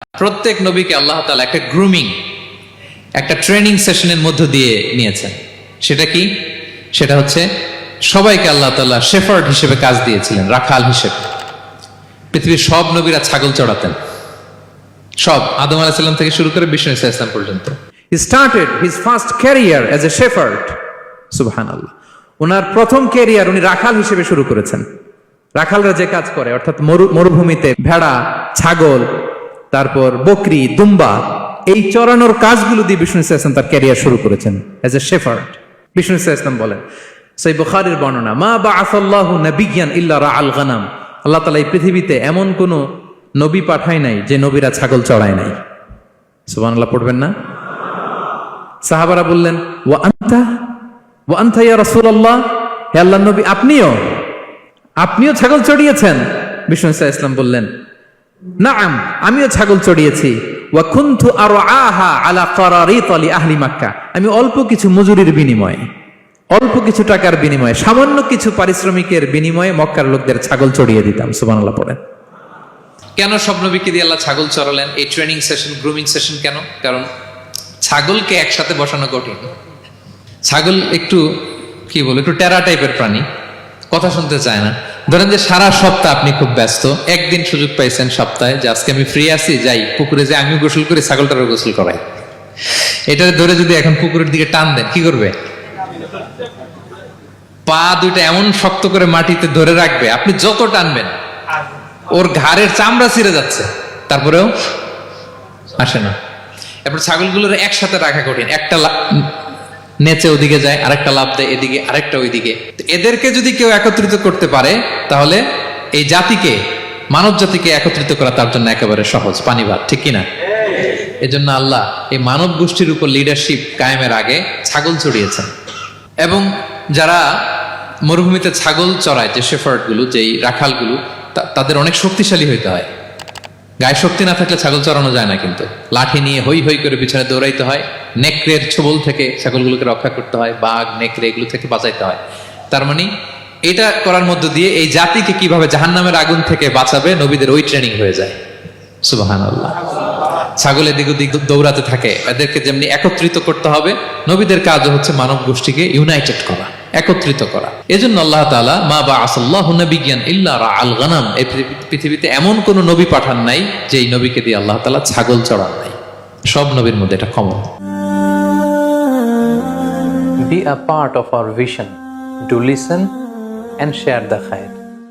প্রত্যেক নবীকে আল্লাহ তাআলা একটা গ্রুমিং, একটা ট্রেনিং সেশনের মধ্য দিয়ে নিয়েছেন। সেটা কি? সেটা হচ্ছে সবাইকে আল্লাহ তাআলা শেফার্ড হিসেবে কাজ দিয়েছিলেন, রাখাল হিসেবে। পৃথিবীর সব নবীরা ছাগল চড়াতেন, সব, আদম আলাইহিস সালাম থেকে শুরু করে বিষ্ণু ইসা ইসলাম পর্যন্ত। He started his first career as a shepherd. সুবহানাল্লাহ। ওনার প্রথম ক্যারিয়ার উনি রাখাল হিসেবে শুরু করেছেন। রাখালরা যে কাজ করে, অর্থাৎ মরুভূমিতে ভেড়া, ছাগল, তারপর বকরি, দুম্বা, এই চড়ানোর কাজগুলো দিয়ে বিষ্ণু ইসা ইসলাম তার ক্যারিয়ার শুরু করেছেন এজ এ শেফার্ড। বিষ্ণু ইসা ইসলাম বলেন, সহিহ বুখারীর বর্ণনা, মা বাআসাল্লাহু নাবিয়্যান ইল্লা রাআল গানাম। আল্লাহ তাআলা এই পৃথিবীতে এমন কোন নবী পাঠায় নাই যে নবীরা ছাগল চড়ায় নাই। সুবহানাল্লাহ পড়বেন না? সাহাবারা বললেন, ওয়া আনতা ইয়া রাসূলুল্লাহ, হে আল্লাহর নবী, আপনিও ছাগল চড়িয়েছেন? বিষ্ণু ইসা ইসলাম বললেন, নাআম, আমিও ছাগল চড়িয়েছি। ওয়া কুনতু আরআহা আলা কারারিত লি আহলি মক্কা। আমি অল্প কিছু মজুরির বিনিময়ে, অল্প কিছু টাকার বিনিময়ে, সামান্য কিছু পারিশ্রমিকের বিনিময়ে মক্কার লোকদের ছাগল চড়িয়ে দিতাম। সুবহানাল্লাহ পড়েন। কেন সব নবীকে দিয়ে আল্লাহ ছাগল চড়ালেন? এই ট্রেনিং সেশন, গ্রুমিং সেশন কেন? কারণ ছাগলকে একসাথে বসানো কঠিন। ছাগল একটু কি বলে, একটু টেরা টাইপের প্রাণী, কথা শুনতে চায় না। ধরেন যে সারা সপ্তাহ আপনি খুব ব্যস্ত, একদিন সুযোগ পাইছেন সপ্তাহে যে আজকে আমি ফ্রি আছি, যাই পুকুরে, যে আমিও গোসল করি, ছাগলটারও গোসল করাই। এটা ধরে যদি এখন পুকুরের দিকে টান দেন, কি করবে? পা দুইটা এমন শক্ত করে মাটিতে ধরে রাখবে, আপনি যত টানবেন ওর ঘাড়ের চামড়া ছিঁড়ে যাচ্ছে, তারপরেও আসে না। এরপর ছাগলগুলোর একসাথে রাখা কঠিন, একটা নেচে ওদিকে যায়, আরেকটা লাফ দেয় এদিকে, আরেকটা ওইদিকে। এদেরকে যদি কেউ একত্রিত করতে পারে, তাহলে এই জাতিকে, মানব জাতিকে একত্রিত করা তার জন্য একেবারে সহজ, পানি ভাত, ঠিক কিনা? এজন্য আল্লাহ এই মানব গোষ্ঠীর উপর লিডারশিপ কায়েমের আগে ছাগল চড়িয়েছেন। এবং যারা মরুভূমিতে ছাগল চড়ায়, যে শেফার্ড গুলো, যেই রাখালগুলো, তাদের অনেক শক্তিশালী হইতে হয়। গায়ে শক্তি না থাকলে ছাগল চড়ানো যায় না, কিন্তু লাঠি নিয়ে হই হই করে পিছনে দৌড়াইতে হয়, নেকড়ের ছোবল থেকে ছাগলগুলোকে রক্ষা করতে হয়, বাঘ, নেকড়ে এগুলো থেকে বাঁচাইতে হয়। তার মানে এটা করার মধ্য দিয়ে এই জাতিকে কিভাবে জাহান্নামের আগুন থেকে বাঁচাবে, নবীদের ওই ট্রেনিং হয়ে যায়। সুবহানাল্লাহ। ছাগল এদিক ওদিক দৌড়াতে থাকে, এদেরকে যেমনি একত্রিত করতে হবে, নবীদের কাজও হচ্ছে মানব গোষ্ঠীকে ইউনাইটেড করা, একত্রিত করা। এজন্য আল্লাহ তাআলা মা বাআসাল্লাহু নাবিয়্যান ইল্লা রাআল গানাম, এই পৃথিবীতে এমন কোন নবী পাঠান নাই যেই নবীকে দিয়ে আল্লাহ তাআলা ছাগল চড়ান নাই। সব নবীর মধ্যে এটা common. Be a part of our vision. Do listen and share the khair.